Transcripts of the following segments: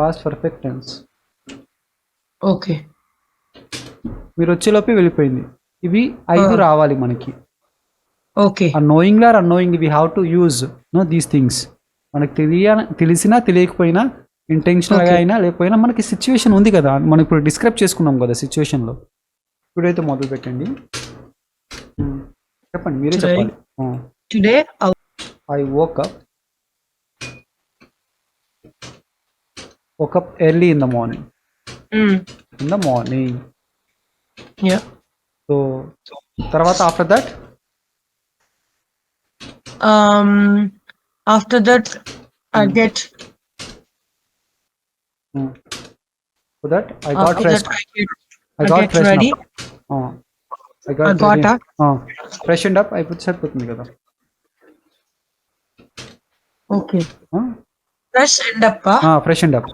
Past perfect tense. Okay. మీరు వచ్చేలోపే వెళ్ళిపోయింది. ఇవి 5 రావాలి మనకి. Okay. knowingly or unknowingly we have to use these things. మనకి తెలిసినా తెలియకపోయినా ఇంటెన్షనల్గా అయినా లేకపోయినా మనకి సిచ్యువేషన్ ఉంది కదా, మనం ఇప్పుడు డిస్క్రైబ్ చేసుకున్నాం కదా సిచ్యువేషన్లో. ఇప్పుడైతే మొదలు పెట్టండి, చెప్పండి, మీరే చెప్పాలి. Today I woke up early in the morning. Yeah. So తర్వాత after that I get so that I got dressed. I got ready. I got ready. Up. Freshened up. I put సరిపోతుంది కదా. Okay. Freshened up. Freshened up.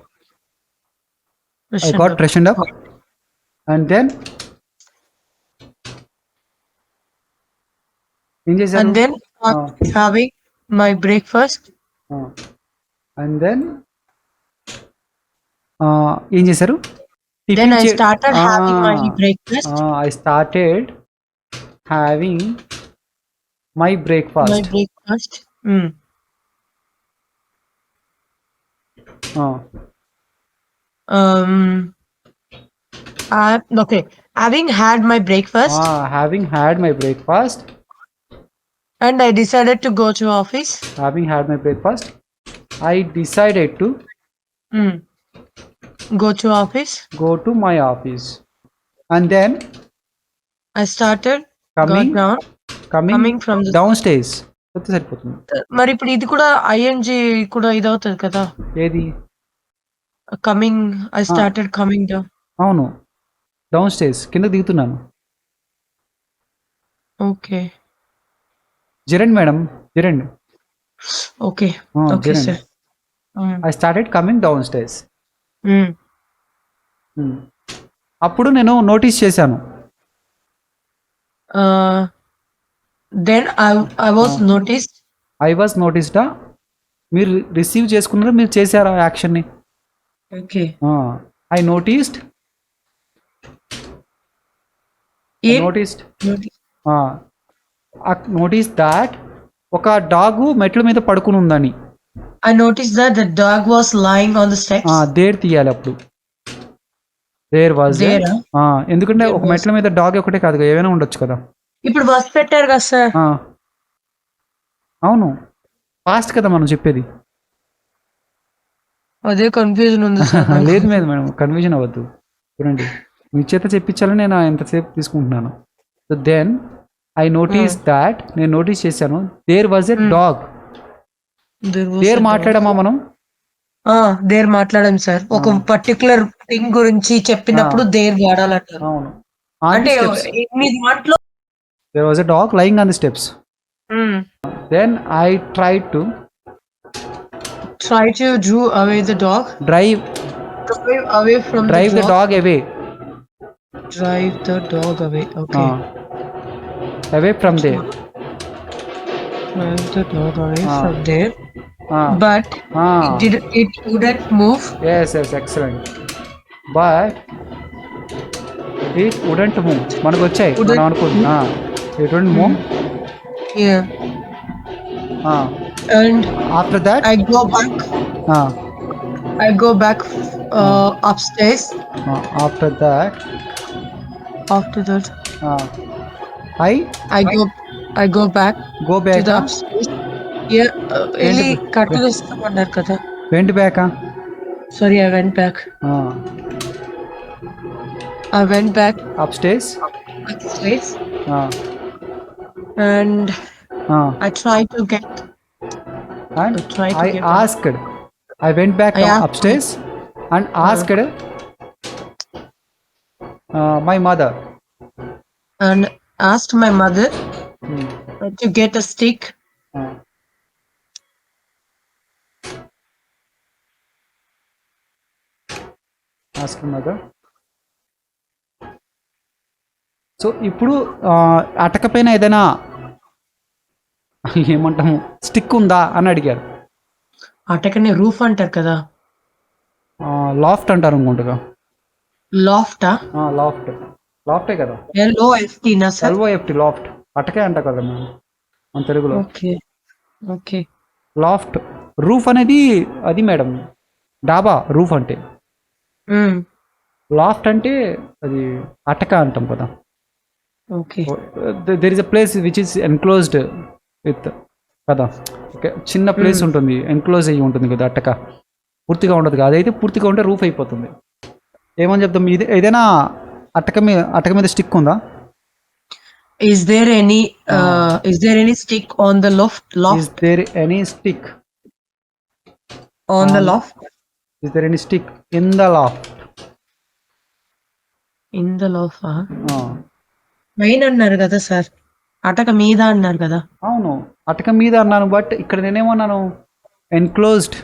I got freshened up. And then having my breakfast. And then ఏం చేశారు? Then I started having my breakfast. I started having my breakfast. My breakfast. Okay. Having had my breakfast. Having had my breakfast. And I decided to go to office. Having had my breakfast, I decided to go to office. Go to my office. And then I started coming from the downstairs. సరిపోతుంది. మరి ఇప్పుడు ఇది కూడా ING కూడా ఇదవుతుంది కదా. ఏది? Coming. I started coming down. అవును, డౌన్ స్టేర్స్, కింద దిగుతున్నాను. ఓకే. జరండి మేడం, జరండి. Okay. Okay sir. I started coming downstairs. అప్పుడు నేను నోటీస్ చేశాను. Then I was noticed. I was noticed. మీరు రిసీవ్ చేసుకున్నారా, మీరు చేశారా యాక్షన్ని? Okay. I noticed. Noticed that ఒక డాగ్ మెట్ల మీద పడుకుని ఉందని. I noticed that the dog was lying on the steps. There తీయాలి అప్పుడు. There was. ఎందుకంటే ఒక మెట్ల మీద డాగ్ ఒకటే కాదు, ఏమైనా ఉండొచ్చు కదా. ఇప్పుడు బస్ పెట్టారు కదా సార్. అవును, ఫాస్ట్ కదా మనం చెప్పేది. అదే కన్ఫ్యూజన్ ఉంది. లేదు మేడం, కన్ఫ్యూజన్ అవ్వద్దు. చూడండి, మీ చేత చెప్పించాలని నేను ఎంతసేపు తీసుకుంటున్నాను. So then I notice that, నేను నోటీస్ చేశాను, there was a dog. There మాట్లాడమా మనం? దేర్ మాట్లాడాం సార్. ఒక పర్టికులర్ థింగ్ గురించి చెప్పినప్పుడు దేర్ వాడాలంట. అవును. అంటే దాంట్లో there was a dog lying on the steps. Then I tried to drew away the dog. Drive away from drive the dog away. Drive the dog away. Okay. Away from there. Drive the dog away from there. But it wouldn't move. Yes, excellent. But it wouldn't move. మనకు వచ్చాయి, మనం అనుకుంటున్నా. It wouldn't move. Yeah. And after that I go back upstairs. After that I go back to the upstairs. Yeah. Really cut to the kada. Went back. Sorry, I went back. I went back upstairs. And I tried to get. And I went back upstairs and asked my mother. And asked my mother to get a stick. Ask mother. So ఇప్పుడు అటకపైన ఏదైనా ఏమంటాము stick ఉందా అని అడిగారు. అటకనే roof అంటారు కదా. Laughed అంటారు అనుకుంటుగా. లాఫ్టా? Laughed, లాఫ్టే కదా, LOFT నా సార్? LOFT, laughed. అటకే అంట కదా మన తెలుగులో. ఓకే. ఓకే. లాఫ్ట్. రూఫ్ అనేది అది మేడం, డాబా రూఫ్ అంటే. హ్మ్. లాఫ్ట్ అంటే అది అటక అంటాం కదా. Okay. There is a place which is enclosed with కదా. ఓకే, చిన్న ప్లేస్ ఉంటుంది, ఎన్క్లోజ్ అయ్యి ఉంటుంది కదా అట్టక, పూర్తిగా ఉండదు కదా. అదైతే పూర్తిగా ఉంటే రూఫ్ అయిపోతుంది. ఏమని చెప్తాం, ఇది ఏదైనా అటక మీద స్టిక్ ఉందా? Is there any stick on the Is loft? there any stick On the on loft? is there any stick in the loft? In the loft. ఆ, పైన అన్నారు కదా సార్, అటక మీద అన్నారు కదా. అవును, అటక మీద అన్నాను, బట్ ఇక్కడ నేనేమన్నాను, ఎన్క్లోజ్డ్.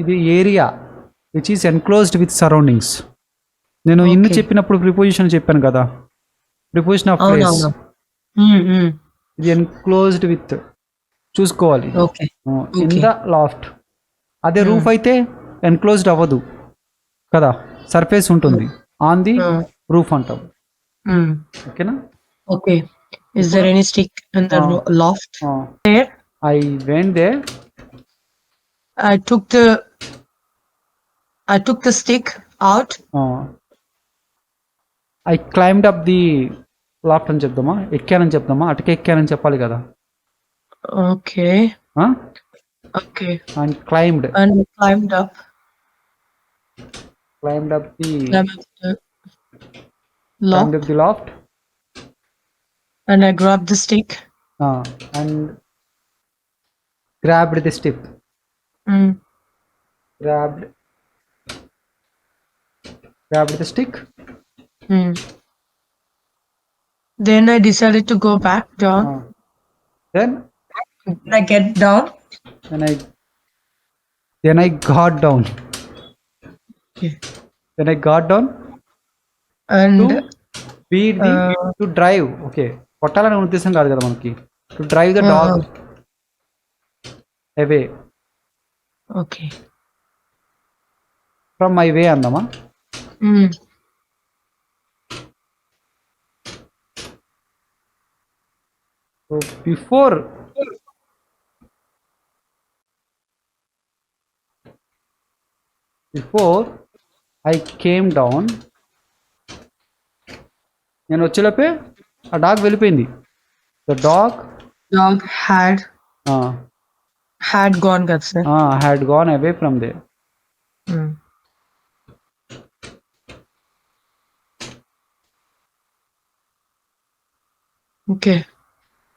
ఇది area which is enclosed with surroundings. నేను ఇన్ని Okay. చెప్పినప్పుడు ప్రిపోజిషన్ చెప్పాను కదా, ప్రిపోజిషన్ ఆఫ్ ప్లేస్. అవునవును. ఇది ఎన్క్లోజ్డ్ విత్, చూసుకోవాలి. Okay. In Okay. The laughed. అదే రూఫ్ అయితే ఎన్క్లోజ్డ్ అవ్వదు కదా, సర్ఫేస్ ఉంటుంది, ఆన్ ది రూఫ్ అంటాం. ఓకేనా? Okay. Is there any stick in the loft? There, I went they. I took the stick out. I climbed up the laughed అని చెప్దామా, ఎక్కానని చెప్దామా, అటక ఎక్కానని చెప్పాలి కదా. Okay. Okay. And climbed, And climbed up. Climbed up the Climbed up the climbed loft. Up the laughed. And I grabbed the stick. And grabbed the stick. Mm. grabbed the stick. Mm. Then I decided to go back down. Then When I get down. then I got down. Okay. Then I got down And to beat the to drive. Okay, కొట్టాలనే ఉద్దేశం కాదు కదా మనకి. To drive the dog away okay. from my way అందమా. Mm. So before I came down, నేను వచ్చేలోపే ఆ dog వెళ్ళిపోయింది. The dog Dog had gone, కదా sir. Had gone away from there. Mm. Okay.